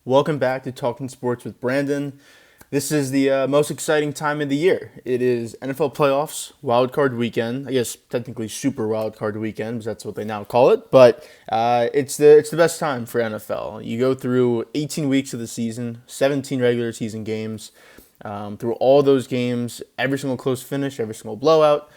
Welcome back to Talking Sports with Brandon. This is the most exciting time of the year. It is NFL playoffs, wild card weekend. I guess technically super wild card weekend, because that's what they now call it. But it's the best time for NFL. You go through 18 weeks of the season, 17 regular season games. Through all those games, every single close finish, every single blowout,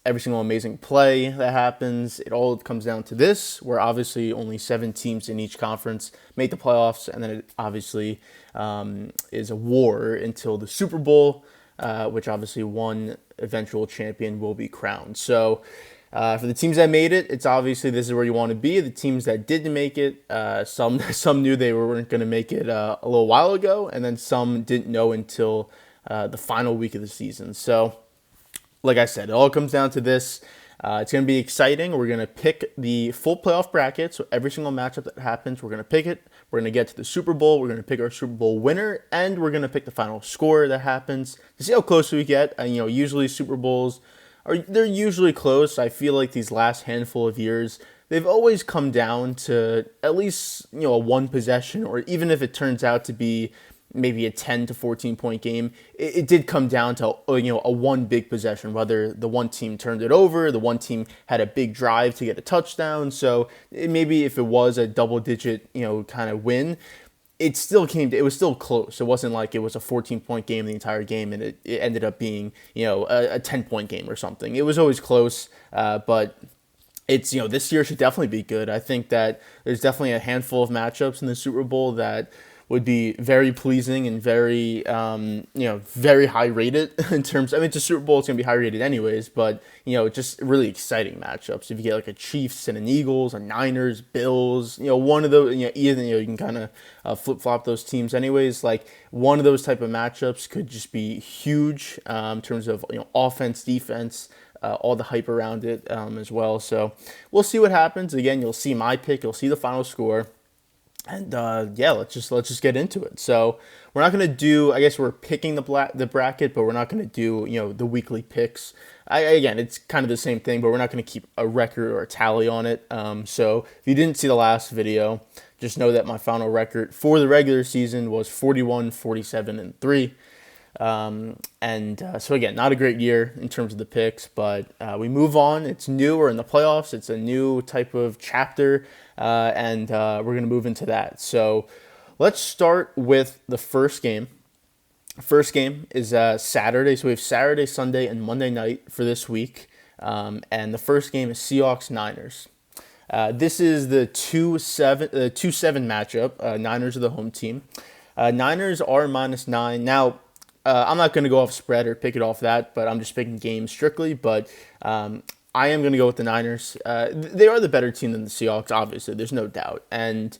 every single amazing play that happens, it all comes down to this, where obviously only 7 teams in each conference make the playoffs, and then it obviously is a war until the Super Bowl, which obviously one eventual champion will be crowned. So for the teams that made it, it's obviously this is where you want to be. The teams that didn't make it, some knew they weren't going to make it a little while ago, and then some didn't know until the final week of the season. So like I said, it all comes down to this. It's going to be exciting. We're going to pick the full playoff bracket. So every single matchup that happens, we're going to pick it. We're going to get to the Super Bowl. We're going to pick our Super Bowl winner, and we're going to pick the final score that happens to see how close we get. And, usually Super Bowls they're usually close. I feel like these last handful of years, they've always come down to at least, a one possession, or even if it turns out to be maybe a 10 to 14 point game, it did come down to a one big possession, whether the one team turned it over, the one team had a big drive to get a touchdown. So maybe if it was a double digit kind of win, it was still close. It wasn't like it was a 14-point game the entire game and it ended up being a 10-point game or something. It was always close, but it's this year should definitely be good. I think that there's definitely a handful of matchups in the Super Bowl that would be very pleasing and very, very high rated in terms. I mean, it's a Super Bowl; it's gonna be high rated anyways. But just really exciting matchups. If you get like a Chiefs and an Eagles, a Niners, Bills, one of those, either you can kind of flip flop those teams anyways. Like one of those type of matchups could just be huge in terms of offense, defense. All the hype around it as well. So we'll see what happens. Again, you'll see my pick. You'll see the final score. And let's just get into it. So we're not gonna do. I guess we're picking the bracket, but we're not gonna do the weekly picks. Again, it's kind of the same thing, but we're not gonna keep a record or a tally on it. So if you didn't see the last video, just know that my final record for the regular season was 41, 47, and 3. So again, not a great year in terms of the picks, but we move on. It's new. We're in the playoffs. It's a new type of chapter, and we're going to move into that. So let's start with the first game. First game is Saturday. So we have Saturday, Sunday, and Monday night for this week. And the first game is Seahawks-Niners. This is the 2-7 matchup. Niners are the home team. Niners are -9. Now, I'm not going to go off spread or pick it off that, but I'm just picking games strictly. But I am going to go with the Niners. They are the better team than the Seahawks, obviously. There's no doubt. And,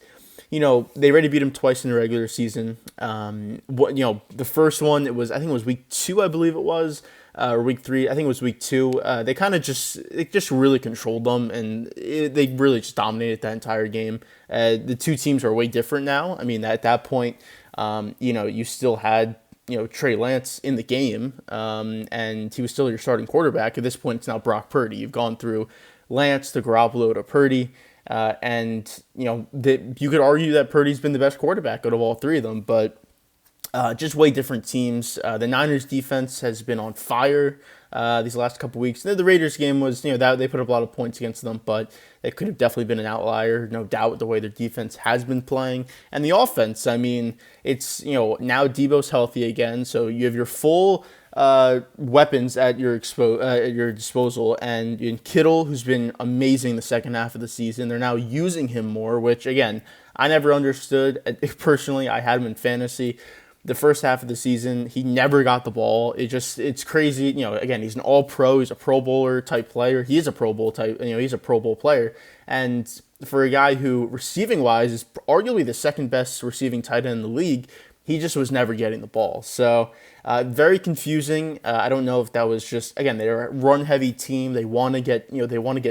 they already beat them twice in the regular season. The first one, I think it was week 2, I believe it was, or week 3. I think it was week 2. They kind of just really controlled them, and they really just dominated that entire game. The two teams are way different now. I mean, at that point, you still had Trey Lance in the game, and he was still your starting quarterback. At this point, it's now Brock Purdy. You've gone through Lance to Garoppolo to Purdy, and you could argue that Purdy's been the best quarterback out of all three of them, but just way different teams. The Niners defense has been on fire these last couple weeks. The Raiders game was, that they put up a lot of points against them, but it could have definitely been an outlier, no doubt, the way their defense has been playing. And the offense, I mean, it's, now Debo's healthy again, so you have your full weapons at your disposal, and in Kittle, who's been amazing the second half of the season. They're now using him more, which, again, I never understood. Personally, I had him in fantasy. The first half of the season, he never got the ball. It's crazy. Again, he's an all-pro. He's a Pro Bowler type player. He is a Pro Bowl type. He's a Pro Bowl player. And for a guy who, receiving-wise, is arguably the second best receiving tight end in the league, he just was never getting the ball. So very confusing. I don't know if that was just, again, they're a run-heavy team. They want to get,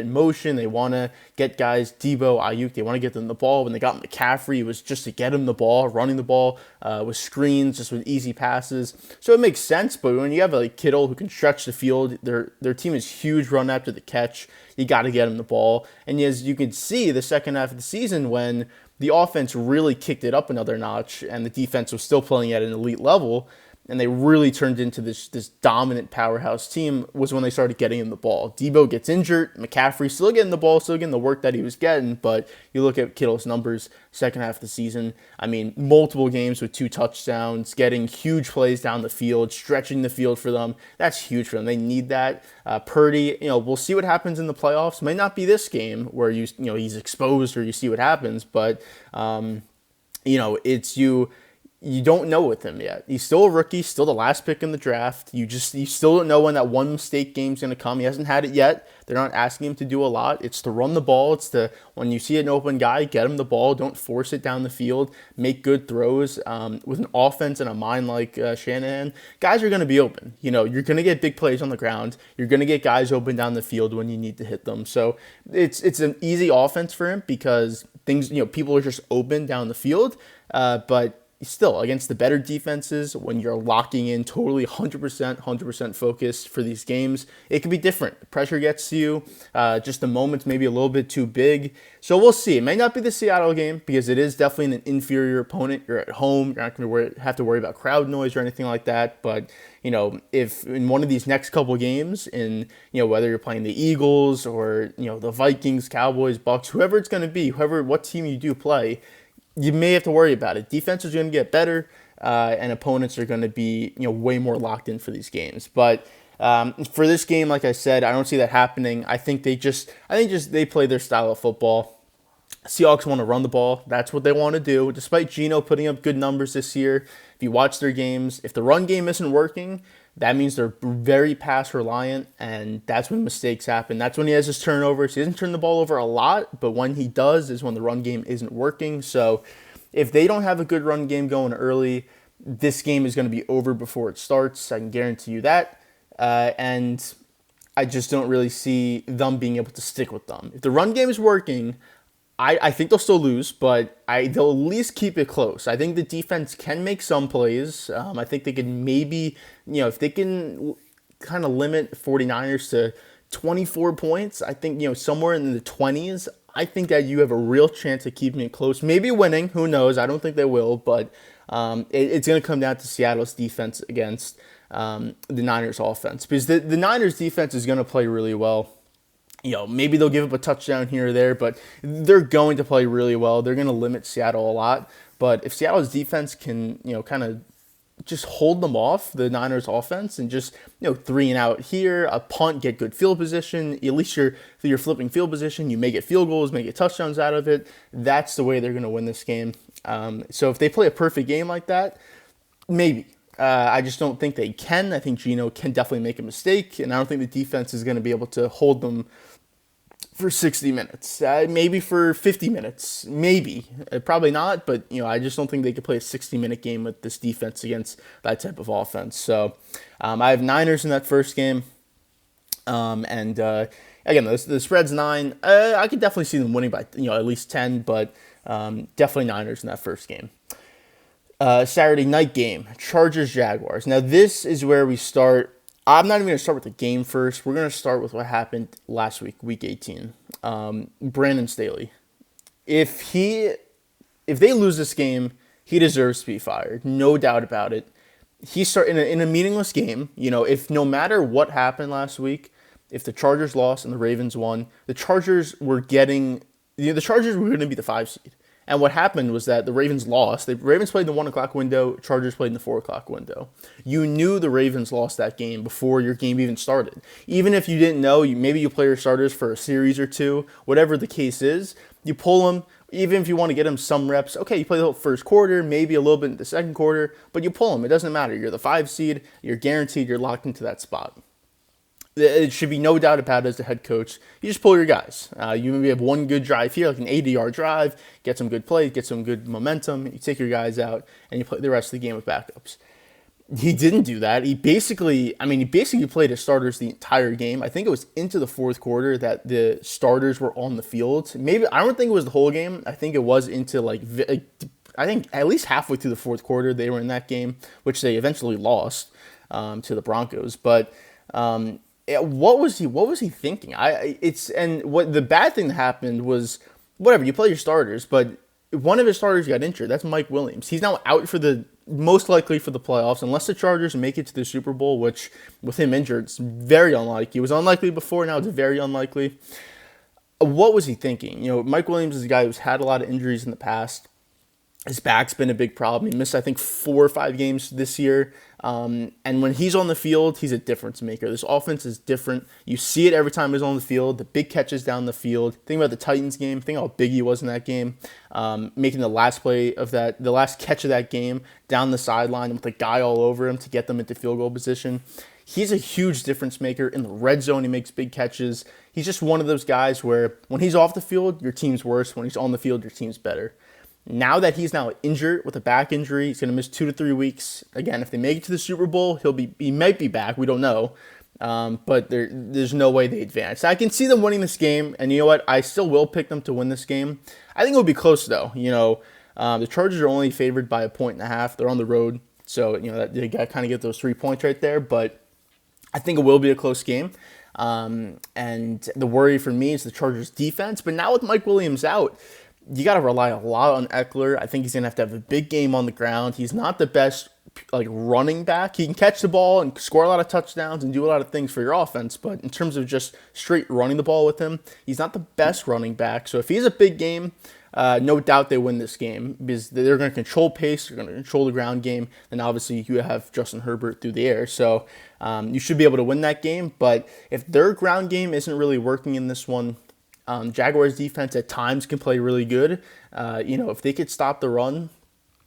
motion. They want to get guys, Debo, Ayuk, they want to get them the ball. When they got McCaffrey, it was just to get him the ball, running the ball with screens, just with easy passes. So it makes sense, but when you have a Kittle who can stretch the field, their team is huge run after the catch. You got to get him the ball. And as you can see, the second half of the season when the offense really kicked it up another notch, and the defense was still playing at an elite level, and they really turned into this dominant powerhouse team was when they started getting him the ball. Debo gets injured, McCaffrey still getting the ball, still getting the work that he was getting, but you look at Kittle's numbers second half of the season. I mean, multiple games with 2 touchdowns, getting huge plays down the field, stretching the field for them. That's huge for them. They need that. Purdy, we'll see what happens in the playoffs. Might not be this game where he's exposed or you see what happens, but it's you don't know with him yet. He's still a rookie, still the last pick in the draft. You still don't know when that one mistake game's going to come. He hasn't had it yet. They're not asking him to do a lot. It's to run the ball. It's to, when you see an open guy, get him the ball. Don't force it down the field. Make good throws. With an offense and a mind like Shanahan, guys are going to be open. You're going to get big plays on the ground. You're going to get guys open down the field when you need to hit them. So it's an easy offense for him because people are just open down the field. But still, against the better defenses, when you're locking in totally 100% focused for these games, it can be different. Pressure gets to you. Just the moment's maybe a little bit too big. So we'll see. It may not be the Seattle game because it is definitely an inferior opponent. You're at home. You're not going to have to worry about crowd noise or anything like that. But, if in one of these next couple games, whether you're playing the Eagles or, the Vikings, Cowboys, Bucks, whoever it's going to be, what team you do play, you may have to worry about it. Defense is going to get better, and opponents are going to be way more locked in for these games. But for this game, like I said, I don't see that happening. I think they play their style of football. Seahawks want to run the ball. That's what they want to do. Despite Geno putting up good numbers this year, if you watch their games, if the run game isn't working, that means they're very pass reliant, and that's when mistakes happen. That's when he has his turnovers. He doesn't turn the ball over a lot, but when he does is when the run game isn't working. So if they don't have a good run game going early, this game is going to be over before it starts. I can guarantee you that. And I just don't really see them being able to stick with them. If the run game is working, I think they'll still lose, but they'll at least keep it close. I think the defense can make some plays. I think they can maybe, if they can kind of limit 49ers to 24 points, I think, somewhere in the 20s, I think that you have a real chance of keeping it close. Maybe winning, who knows? I don't think they will, but it's going to come down to Seattle's defense against the Niners offense. Because the Niners defense is going to play really well. Maybe they'll give up a touchdown here or there, but they're going to play really well. They're going to limit Seattle a lot. But if Seattle's defense can, kind of just hold them off, the Niners offense, and just, 3 and out here, a punt, get good field position, at least you're flipping field position, you may get field goals, may get touchdowns out of it. That's the way they're going to win this game. So if they play a perfect game like that, maybe. I just don't think they can. I think Geno can definitely make a mistake, and I don't think the defense is going to be able to hold them for 60 minutes, maybe for 50 minutes, maybe. Probably not, but I just don't think they could play a 60-minute game with this defense against that type of offense. So I have Niners in that first game, and again, the spread's 9. I could definitely see them winning by at least 10, but definitely Niners in that first game. Saturday night game, Chargers-Jaguars. Now this is where we start. I'm not even going to start with the game first. We're going to start with what happened last week, Week 18. Brandon Staley. If they lose this game, he deserves to be fired. No doubt about it. He in a meaningless game. If no matter what happened last week, if the Chargers lost and the Ravens won, the Chargers were going to be the 5 seed. And what happened was that the Ravens lost. The Ravens played in the 1 o'clock window. Chargers played in the 4 o'clock window. You knew the Ravens lost that game before your game even started. Even if you didn't know, maybe you play your starters for a series or two. Whatever the case is, you pull them. Even if you want to get them some reps, okay, you play the whole first quarter, maybe a little bit in the second quarter, but you pull them. It doesn't matter. You're the 5 seed. You're guaranteed you're locked into that spot. It should be no doubt about it as the head coach. You just pull your guys. You maybe have one good drive here, like an 80-yard drive, get some good plays, get some good momentum. You take your guys out, and you play the rest of the game with backups. He didn't do that. He basically played his starters the entire game. I think it was into the fourth quarter that the starters were on the field. I don't think it was the whole game. I think it was into I think at least halfway through the fourth quarter they were in that game, which they eventually lost to the Broncos. But what was he thinking? What the bad thing that happened was, whatever, you play your starters, but one of his starters got injured. That's Mike Williams. He's now out for the most likely for the playoffs, unless the Chargers make it to the Super Bowl, which with him injured, it's very unlikely. It was unlikely before, now it's very unlikely. What was he thinking? Mike Williams is a guy who's had a lot of injuries in the past. His back's been a big problem. He missed, I think, 4 or 5 games this year. And when he's on the field, he's a difference maker. This offense is different. You see it every time he's on the field. The big catches down the field. Think about the Titans game. Think how big he was in that game. Making the last catch of that game down the sideline with a guy all over him to get them into field goal position. He's a huge difference maker. In the red zone, he makes big catches. He's just one of those guys where when he's off the field, your team's worse. When he's on the field, your team's better. Now that he's now injured with a back injury, he's going to miss 2 to 3 weeks. Again, if they make it to the Super Bowl, he might be back. We don't know. But there's no way they advance. I can see them winning this game, and you know what? I still will pick them to win this game. I think it will be close, though. The Chargers are only favored by 1.5. They're on the road, so they got to kind of get those 3 points right there. But I think it will be a close game. And the worry for me is the Chargers' defense. But now with Mike Williams out, you got to rely a lot on Eckler. I think he's going to have a big game on the ground. He's not the best running back. He can catch the ball and score a lot of touchdowns and do a lot of things for your offense. But in terms of just straight running the ball with him, he's not the best running back. So if he's a big game, no doubt they win this game because they're going to control pace. They're going to control the ground game. And obviously you have Justin Herbert through the air. So you should be able to win that game. But if their ground game isn't really working in this one, Jaguars defense at times can play really good. If they could stop the run,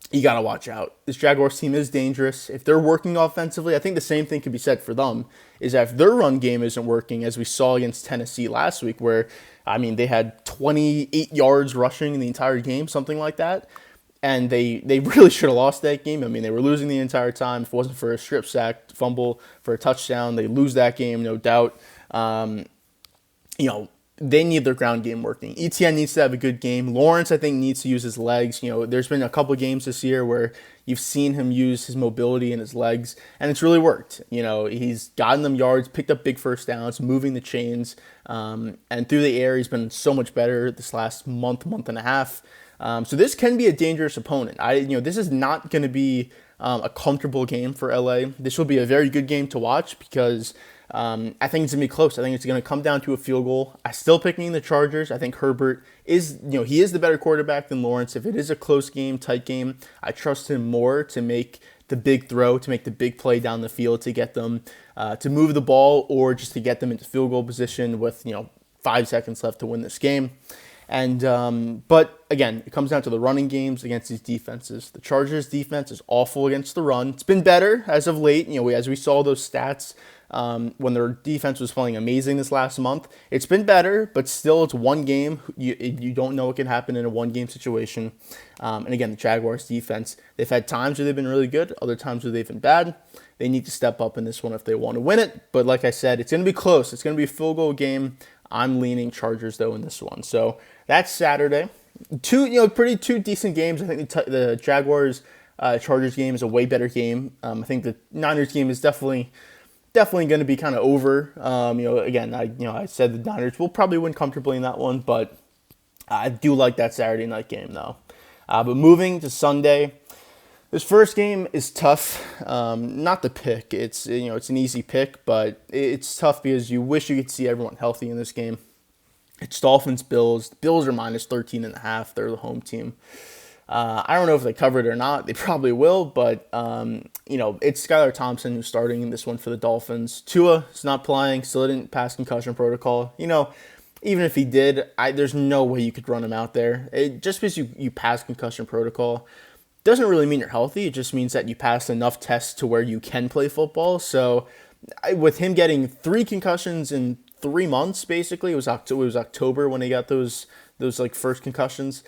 you got to watch out. This Jaguars team is dangerous. If they're working offensively, I think the same thing could be said for them, is that if their run game isn't working, as we saw against Tennessee last week, where, they had 28 yards rushing in the entire game, something like that, and they really should have lost that game. They were losing the entire time. If it wasn't for a strip sack, fumble, for a touchdown, they lose that game, no doubt. They need their ground game working. ETN needs to have a good game. Lawrence, I think, needs to use his legs. There's been a couple games this year where you've seen him use his mobility and his legs, and it's really worked. He's gotten them yards, picked up big first downs, moving the chains, and through the air, he's been so much better this last month and a half. So this can be a dangerous opponent. This is not going to be a comfortable game for LA. This will be a very good game to watch because I think it's going to be close. I think it's going to come down to a field goal. I'm still picking the Chargers. I think Herbert is, he is the better quarterback than Lawrence. If it is a close game, tight game, I trust him more to make the big throw, to make the big play down the field, to get them to move the ball or just to get them into field goal position with, 5 seconds left to win this game. And but again, it comes down to the running games against these defenses. The Chargers defense is awful against the run. It's been better as of late. As we saw those stats when their defense was playing amazing this last month. It's been better, but still, it's one game. You don't know what can happen in a one-game situation. And again, the Jaguars defense, they've had times where they've been really good, other times where they've been bad. They need to step up in this one if they want to win it. But like I said, it's going to be close. It's going to be a field goal game. I'm leaning Chargers, though, in this one. So that's Saturday. Two decent games. I think the Jaguars Chargers game is a way better game. I think the Niners game is definitely going to be kind of over. Again, I said the Niners will probably win comfortably in that one, but I do like that Saturday night game though. But moving to Sunday, this first game is tough. Not the pick. It's an easy pick, but it's tough because you wish you could see everyone healthy in this game. It's Dolphins-Bills. The Bills are minus 13.5. They're the home team. I don't know if they covered it or not. They probably will, but it's Skylar Thompson who's starting in this one for the Dolphins. Tua is not playing, still didn't pass concussion protocol. Even if he did, there's no way you could run him out there. Just because you pass concussion protocol doesn't really mean you're healthy. It just means that you passed enough tests to where you can play football. So with him getting 3 concussions in 3 months, basically, it was October when he got those first concussions.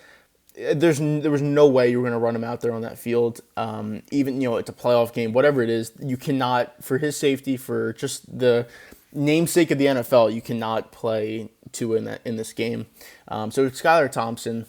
There was no way you were going to run him out there on that field. Even it's a playoff game, whatever it is, you cannot, for his safety, for just the namesake of the NFL, you cannot play Tua in this game. So it's Skylar Thompson.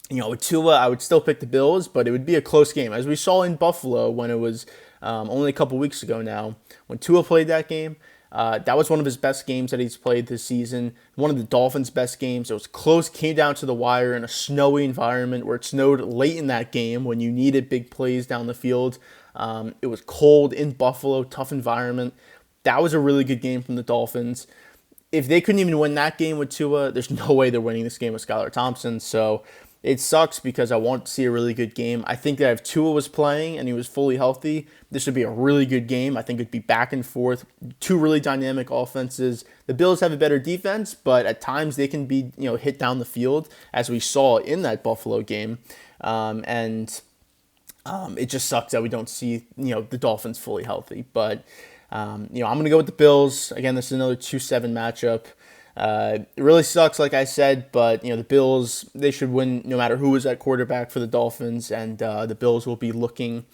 With Tua, I would still pick the Bills, but it would be a close game, as we saw in Buffalo when it was only a couple weeks ago now. When Tua played that game, That was one of his best games that he's played this season. One of the Dolphins' best games. It was close, came down to the wire in a snowy environment where it snowed late in that game when you needed big plays down the field. It was cold in Buffalo, tough environment. That was a really good game from the Dolphins. If they couldn't even win that game with Tua, there's no way they're winning this game with Skylar Thompson. So it sucks because I want to see a really good game. I think that if Tua was playing and he was fully healthy, this would be a really good game. I think it'd be back and forth, two really dynamic offenses. The Bills have a better defense, but at times they can be hit down the field, as we saw in that Buffalo game. It just sucks that we don't see the Dolphins fully healthy. But I'm going to go with the Bills. Again, this is another 2-7 matchup. It really sucks, like I said, but the Bills, they should win no matter who is at quarterback for the Dolphins, and the Bills will be looking,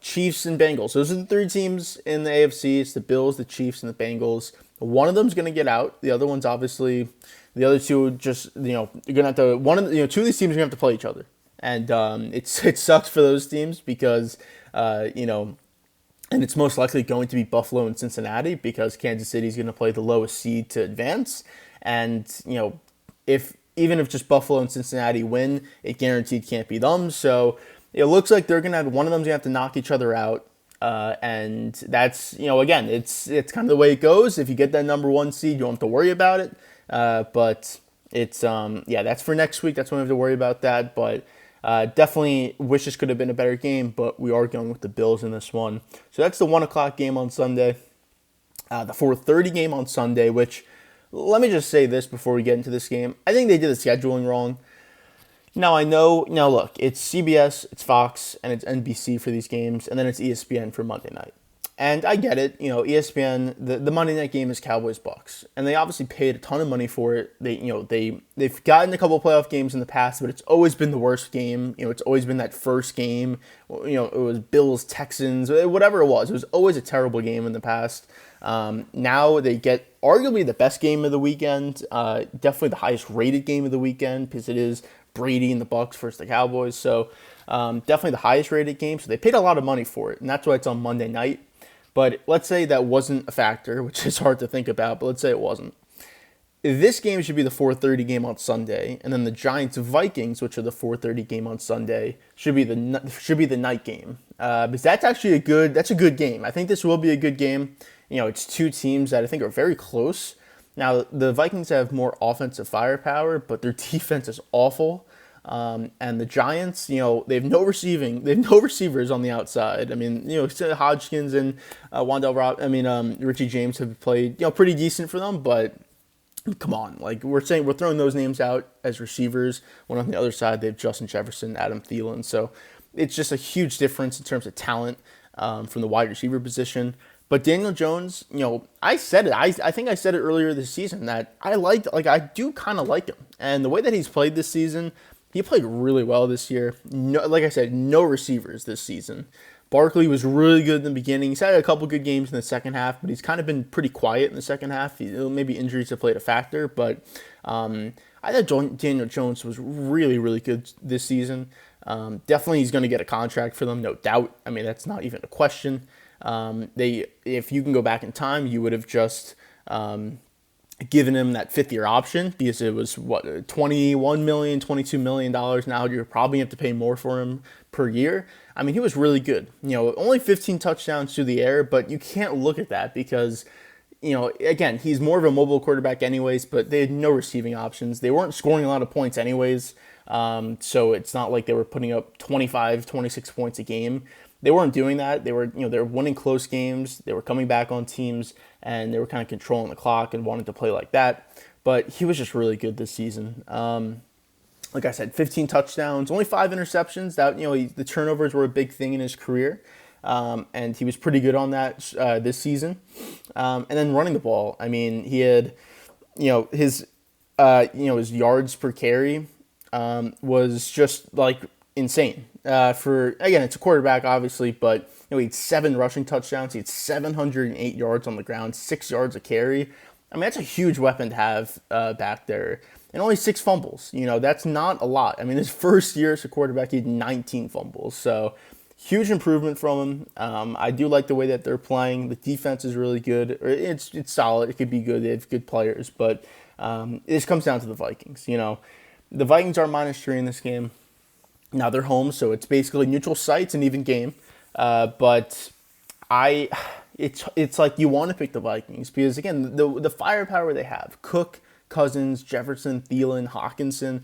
Chiefs and Bengals. Those are the three teams in the AFC. It's the Bills, the Chiefs, and the Bengals. One of them's going to get out. The other one's obviously, the other two just, you're going to have to, two of these teams are going to have to play each other. And it sucks for those teams because, and it's most likely going to be Buffalo and Cincinnati because Kansas City is going to play the lowest seed to advance. And, even if just Buffalo and Cincinnati win, it guaranteed can't be them. So it looks like they're going to have, one of them's going to have to knock each other out. And that's, again, it's kind of the way it goes. If you get that number one seed, you don't have to worry about it. But it's, that's for next week. That's when we have to worry about that. But definitely wish this could have been a better game, but we are going with the Bills in this one. So that's the 1 o'clock game on Sunday. The 4:30 game on Sunday, which, let me just say this before we get into this game. I think they did the scheduling wrong. Now, look, it's CBS, it's Fox, and it's NBC for these games, and then it's ESPN for Monday night. And I get it, ESPN, the Monday night game is Cowboys-Bucks, and they obviously paid a ton of money for it. They've gotten a couple of playoff games in the past, but it's always been the worst game. It's always been that first game. It was Bills-Texans, whatever it was. It was always a terrible game in the past. Now they get arguably the best game of the weekend, definitely the highest rated game of the weekend because it is Brady and the Bucks versus the Cowboys. So definitely the highest rated game. So they paid a lot of money for it, and that's why it's on Monday night. But let's say that wasn't a factor, which is hard to think about, but let's say it wasn't. This game should be the 4:30 game on Sunday, and then the Giants-Vikings, which are the 4:30 game on Sunday, should be the night game. Because that's actually a good game. I think this will be a good game. It's two teams that I think are very close. Now, the Vikings have more offensive firepower, but their defense is awful. And the Giants, they have no receivers on the outside. I mean, Hodgkins and Richie James have played, pretty decent for them, but come on, like we're throwing those names out as receivers. When on the other side, they have Justin Jefferson, Adam Thielen. So it's just a huge difference in terms of talent from the wide receiver position. But Daniel Jones, I said it. I think I said it earlier this season that I do kind of like him. And the way that he's played this season, he played really well this year. No, like I said, no receivers this season. Barkley was really good in the beginning. He's had a couple good games in the second half, but he's kind of been pretty quiet in the second half. Maybe injuries have played a factor, but I thought Daniel Jones was really, really good this season. Definitely he's going to get a contract for them, no doubt. I mean, that's not even a question. If you can go back in time, you would have just given him that fifth-year option because it was, $21 million, $22 million. Now you're probably going to have to pay more for him per year. I mean, he was really good. Only 15 touchdowns through the air, but you can't look at that because, again, he's more of a mobile quarterback anyways, but they had no receiving options. They weren't scoring a lot of points anyways, so it's not like they were putting up 25, 26 points a game. They weren't doing that. They were winning close games. They were coming back on teams, and they were kind of controlling the clock and wanting to play like that. But he was just really good this season. Like I said, 15 touchdowns, only 5 interceptions. That the turnovers were a big thing in his career, and he was pretty good on that this season. And then running the ball. I mean, he had his yards per carry was just like insane. It's a quarterback, obviously, but he had 7 rushing touchdowns. He had 708 yards on the ground, 6 yards a carry. I mean, that's a huge weapon to have back there. And only 6 fumbles. That's not a lot. I mean, his first year as a quarterback, he had 19 fumbles. So huge improvement from him. I do like the way that they're playing. The defense is really good. It's solid. It could be good. They have good players, but it just comes down to the Vikings. The Vikings are -3 in this game. Now they're home, so it's basically neutral sites, an even game. But I, it's like you want to pick the Vikings because again, the firepower they have: Cook, Cousins, Jefferson, Thielen, Hawkinson.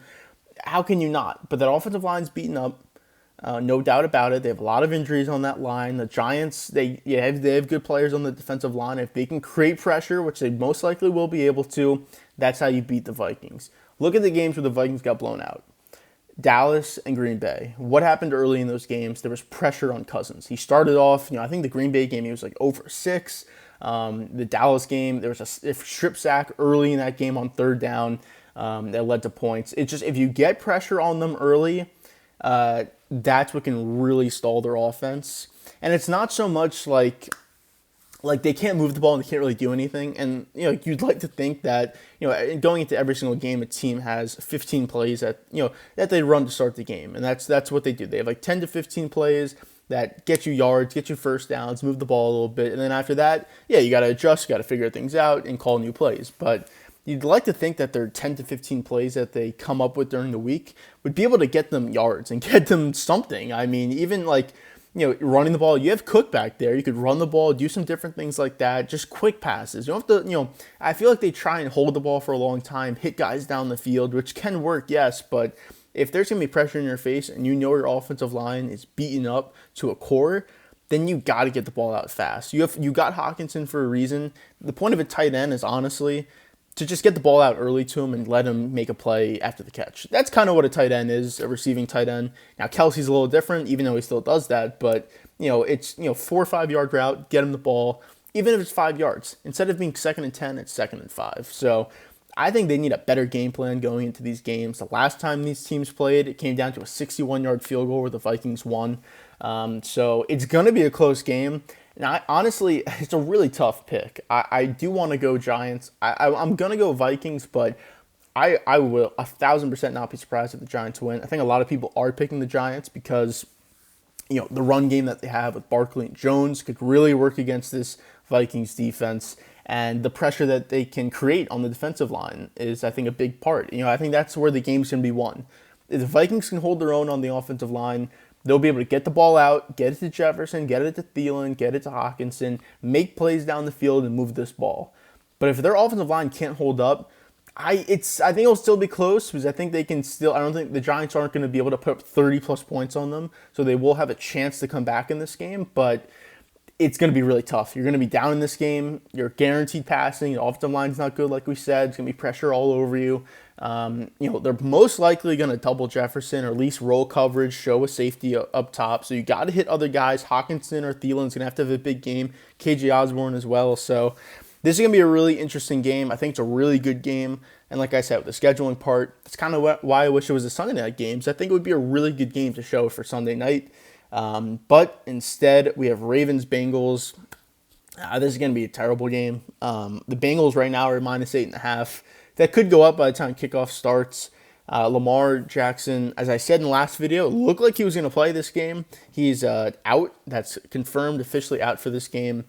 How can you not? But that offensive line's beaten up. No doubt about it. They have a lot of injuries on that line. The Giants, they have good players on the defensive line. If they can create pressure, which they most likely will be able to, that's how you beat the Vikings. Look at the games where the Vikings got blown out. Dallas and Green Bay. What happened early in those games? There was pressure on Cousins. He started off, I think the Green Bay game, he was like 0 for 6. The Dallas game, there was a strip sack early in that game on third down that led to points. It's just if you get pressure on them early, that's what can really stall their offense. And it's not so much like they can't move the ball and they can't really do anything. And you'd like to think that going into every single game, a team has 15 plays that they run to start the game, and that's what they do. They have like 10 to 15 plays that get you yards, get you first downs, move the ball a little bit, and then after that, you got to adjust, you got to figure things out, and call new plays. But you'd like to think that their 10 to 15 plays that they come up with during the week would be able to get them yards and get them something. I mean, even running the ball, you have Cook back there. You could run the ball, do some different things like that, just quick passes. You don't have to, I feel like they try and hold the ball for a long time, hit guys down the field, which can work, yes, but if there's going to be pressure in your face and your offensive line is beaten up to a core, then you got to get the ball out fast. You got Hawkinson for a reason. The point of a tight end is honestly to just get the ball out early to him and let him make a play after the catch. That's kind of what a tight end is, a receiving tight end. Now, Kelsey's a little different, even though he still does that, but, it's, 4 or 5 yard route, get him the ball, even if it's 5 yards. Instead of being 2nd and 10, it's 2nd and 5. So I think they need a better game plan going into these games. The last time these teams played, it came down to a 61-yard field goal where the Vikings won. So it's going to be a close game. And honestly, it's a really tough pick. I do want to go Giants. I'm going to go Vikings, but I will 1,000% not be surprised if the Giants win. I think a lot of people are picking the Giants because, the run game that they have with Barkley and Jones could really work against this Vikings defense. And the pressure that they can create on the defensive line is, I think, a big part. I think that's where the game's going to be won. If the Vikings can hold their own on the offensive line, they'll be able to get the ball out, get it to Jefferson, get it to Thielen, get it to Hawkinson, make plays down the field, and move this ball. But if their offensive line can't hold up, I think it'll still be close because I think they can still. I don't think the Giants aren't going to be able to put up 30-plus points on them, so they will have a chance to come back in this game. But it's going to be really tough. You're going to be down in this game. You're guaranteed passing. The offensive line's not good, like we said. It's going to be pressure all over you. They're most likely going to double Jefferson or at least roll coverage, show a safety up top. So you got to hit other guys. Hawkinson or Thielen's going to have a big game. KJ Osborne as well. So this is going to be a really interesting game. I think it's a really good game. And like I said, with the scheduling part, it's kind of why I wish it was a Sunday night game. So I think it would be a really good game to show for Sunday night. But instead, we have Ravens-Bengals. This is going to be a terrible game. The Bengals right now are -8.5. That could go up by the time kickoff starts. Lamar Jackson, as I said in the last video, looked like he was going to play this game. He's out. That's confirmed, officially out for this game.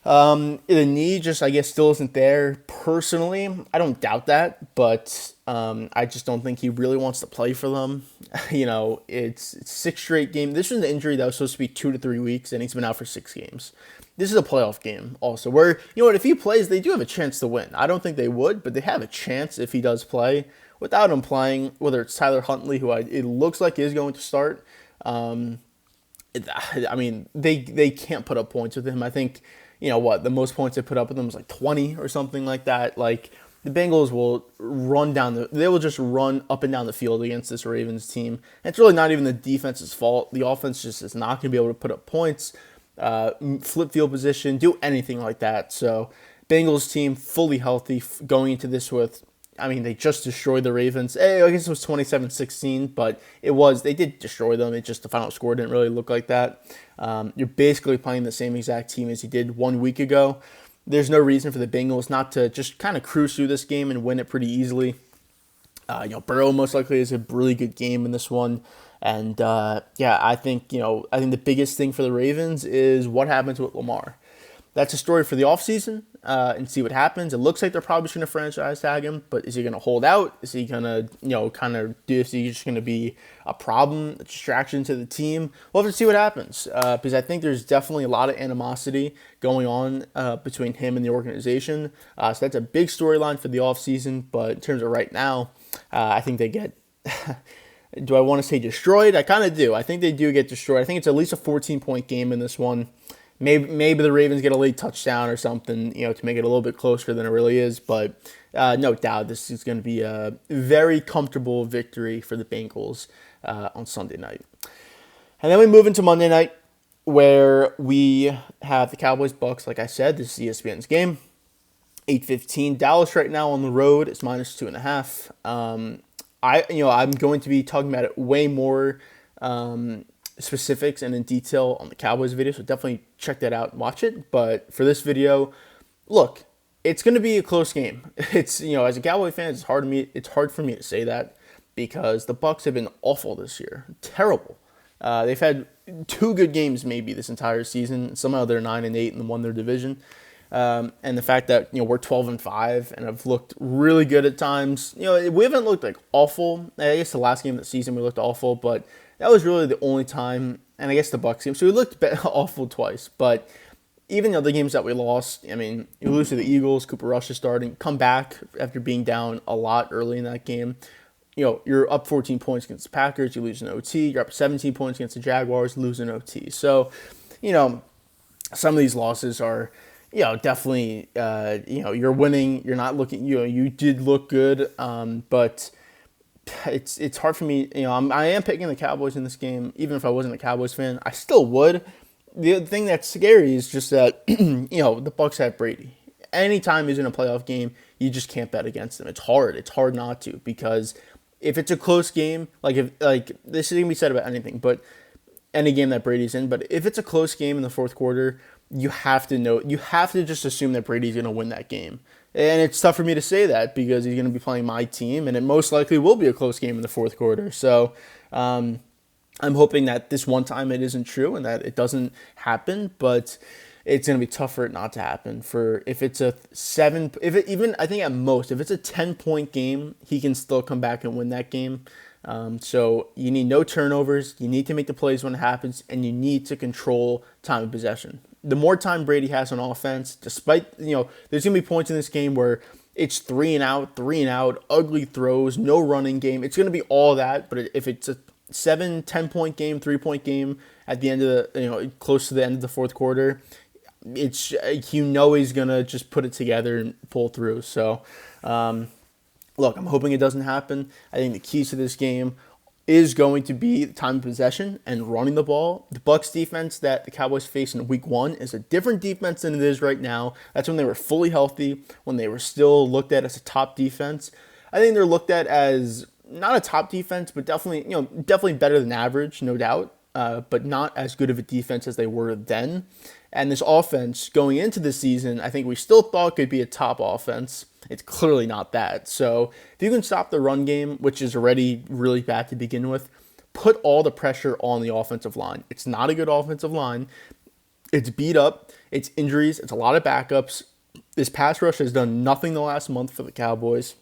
The knee just, I guess, still isn't there. Personally, I don't doubt that, but I just don't think he really wants to play for them. It's 6 straight games. This was an injury that was supposed to be 2 to 3 weeks, and he's been out for 6 games. This is a playoff game also, where, if he plays, they do have a chance to win. I don't think they would, but they have a chance if he does play. Without him playing, whether it's Tyler Huntley, who it looks like is going to start, they can't put up points with him. I think, the most points they put up with him was like 20 or something like that. Like, the Bengals will they will just run up and down the field against this Ravens team. And it's really not even the defense's fault. The offense just is not going to be able to put up points, flip field position, do anything like that. So, Bengals team fully healthy going into this with, they just destroyed the Ravens. I guess it was 27-16, but they did destroy them. It just, the final score didn't really look like that. You're basically playing the same exact team as you did 1 week ago. There's no reason for the Bengals not to just kind of cruise through this game and win it pretty easily. Burrow most likely has a really good game in this one. And yeah, I think the biggest thing for the Ravens is what happens with Lamar. That's a story for the offseason and see what happens. It looks like they're probably just going to franchise tag him, but is he going to hold out? Is he going to, kind of do this? Is he just going to be a problem, a distraction to the team? We'll have to see what happens because I think there's definitely a lot of animosity going on between him and the organization. So that's a big storyline for the offseason, but in terms of right now, I think they get. Do I want to say destroyed? I kind of do. I think they do get destroyed. I think it's at least a 14-point game in this one. Maybe the Ravens get a late touchdown or something, to make it a little bit closer than it really is. But no doubt this is going to be a very comfortable victory for the Bengals on Sunday night. And then we move into Monday night where we have the Cowboys-Bucks. Like I said, this is ESPN's game. 8:15. Dallas right now on the road is -2.5. I'm going to be talking about it way more specifics and in detail on the Cowboys video, so definitely check that out and watch it. But for this video, look, it's going to be a close game. It's as a Cowboy fan, it's hard for me to say that because the Bucks have been awful this year, terrible. They've had 2 good games maybe this entire season. Somehow they're 9-8 and won their division. And the fact that we're 12-5 and have looked really good at times. We haven't looked like awful. I guess the last game of the season we looked awful, but that was really the only time. And I guess the Bucks game, so we looked awful twice. But even the other games that we lost, I mean, you lose to the Eagles. Cooper Rush is starting, come back after being down a lot early in that game. You're up 14 points against the Packers, you lose an OT. You're up 17 points against the Jaguars, lose an OT. So, some of these losses are. Definitely, you're winning. You're not looking, you did look good, but it's hard for me. I am picking the Cowboys in this game. Even if I wasn't a Cowboys fan, I still would. The thing that's scary is just that, the Bucks have Brady. Anytime he's in a playoff game, you just can't bet against him. It's hard. It's hard not to because if it's a close game, if this is going to be said about anything, but any game that Brady's in, but if it's a close game in the fourth quarter, you have to just assume that Brady's going to win that game. And it's tough for me to say that because he's going to be playing my team, and it most likely will be a close game in the fourth quarter. So I'm hoping that this one time it isn't true and that it doesn't happen, but it's going to be tough for it not to happen. If it's a 7, I think at most, if it's a 10-point game, he can still come back and win that game. So you need no turnovers, you need to make the plays when it happens, and you need to control time of possession. The more time Brady has on offense, despite, there's going to be points in this game where it's 3 and out, ugly throws, no running game. It's going to be all that, but if it's a 7, 10-point game, 3-point game at the end of the, close to the end of the fourth quarter, it's, he's going to just put it together and pull through. So, look, I'm hoping it doesn't happen. I think the keys to this game is going to be time of possession and running the ball. The Bucs defense that the Cowboys faced in week 1 is a different defense than it is right now. That's when they were fully healthy, when they were still looked at as a top defense. I think they're looked at as not a top defense, but definitely better than average, no doubt, but not as good of a defense as they were then. And this offense going into the season, I think we still thought could be a top offense. It's clearly not that. So if you can stop the run game, which is already really bad to begin with, put all the pressure on the offensive line. It's not a good offensive line. It's beat up. It's injuries. It's a lot of backups. This pass rush has done nothing the last month for the Cowboys.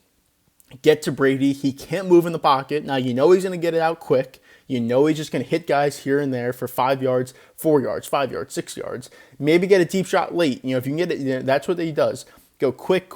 Get to Brady. He can't move in the pocket. Now, he's going to get it out quick. He's just going to hit guys here and there for 5 yards, 4 yards, 5 yards, 6 yards. Maybe get a deep shot late. If you can get it, that's what he does. Go quick,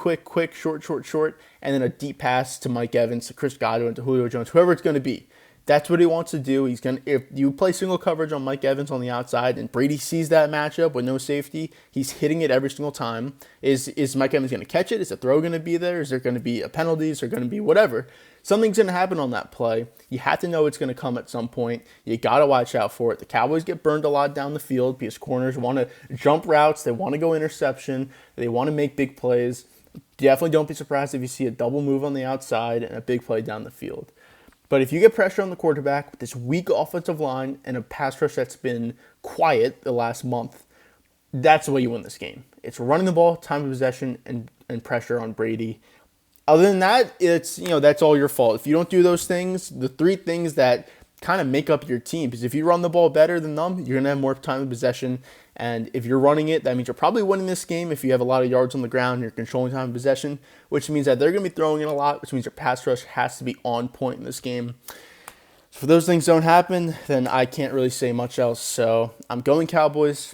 short, and then a deep pass to Mike Evans, to Chris Godwin, to Julio Jones, whoever it's going to be. That's what he wants to do. If you play single coverage on Mike Evans on the outside and Brady sees that matchup with no safety, he's hitting it every single time. Is Mike Evans going to catch it? Is the throw going to be there? Is there going to be a penalty? Is there going to be whatever? Something's going to happen on that play. You have to know it's going to come at some point. You got to watch out for it. The Cowboys get burned a lot down the field because corners want to jump routes. They want to go interception. They want to make big plays. Definitely don't be surprised if you see a double move on the outside and a big play down the field. But if you get pressure on the quarterback with this weak offensive line and a pass rush that's been quiet the last month, that's the way you win this game. It's running the ball, time of possession, and pressure on Brady. Other than that, it's that's all your fault. If you don't do those things, the 3 things that kind of make up your team, because if you run the ball better than them, you're going to have more time of possession. And if you're running it, that means you're probably winning this game. If you have a lot of yards on the ground, you're controlling time of possession, which means that they're going to be throwing it a lot, which means your pass rush has to be on point in this game. So if those things don't happen, then I can't really say much else. So I'm going Cowboys.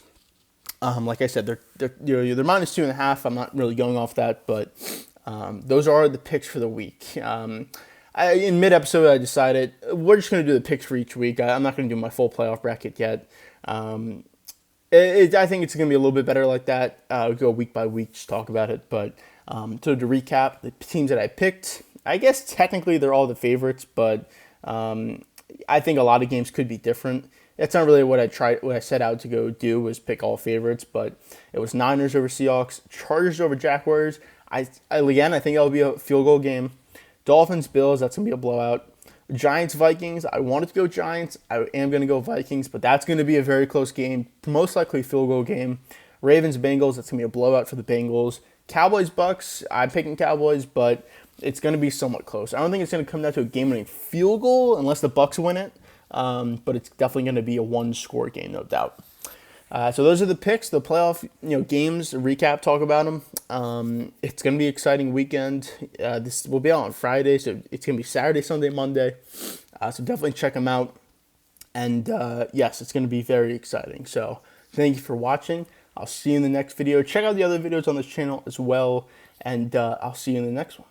Like I said, they're -2.5. I'm not really going off that, but those are the picks for the week. In mid-episode, I decided we're just going to do the picks for each week. I'm not going to do my full playoff bracket yet. I think it's going to be a little bit better like that. We'll go week by week, just talk about it. But to recap, the teams that I picked, I guess technically they're all the favorites, but I think a lot of games could be different. That's not really what I set out to go do, was pick all favorites, but it was Niners over Seahawks, Chargers over Jaguars. I think that'll be a field goal game. Dolphins, Bills, that's going to be a blowout. Giants, Vikings, I wanted to go Giants. I am going to go Vikings, but that's going to be a very close game, most likely field goal game. Ravens, Bengals, that's going to be a blowout for the Bengals. Cowboys, Bucks, I'm picking Cowboys, but it's going to be somewhat close. I don't think it's going to come down to a game-winning field goal unless the Bucks win it, but it's definitely going to be a one-score game, no doubt. So those are the picks, the playoff games, recap, talk about them. It's going to be an exciting weekend. This will be out on Friday, so it's going to be Saturday, Sunday, Monday. So definitely check them out. And yes, it's going to be very exciting. So thank you for watching. I'll see you in the next video. Check out the other videos on this channel as well, and I'll see you in the next one.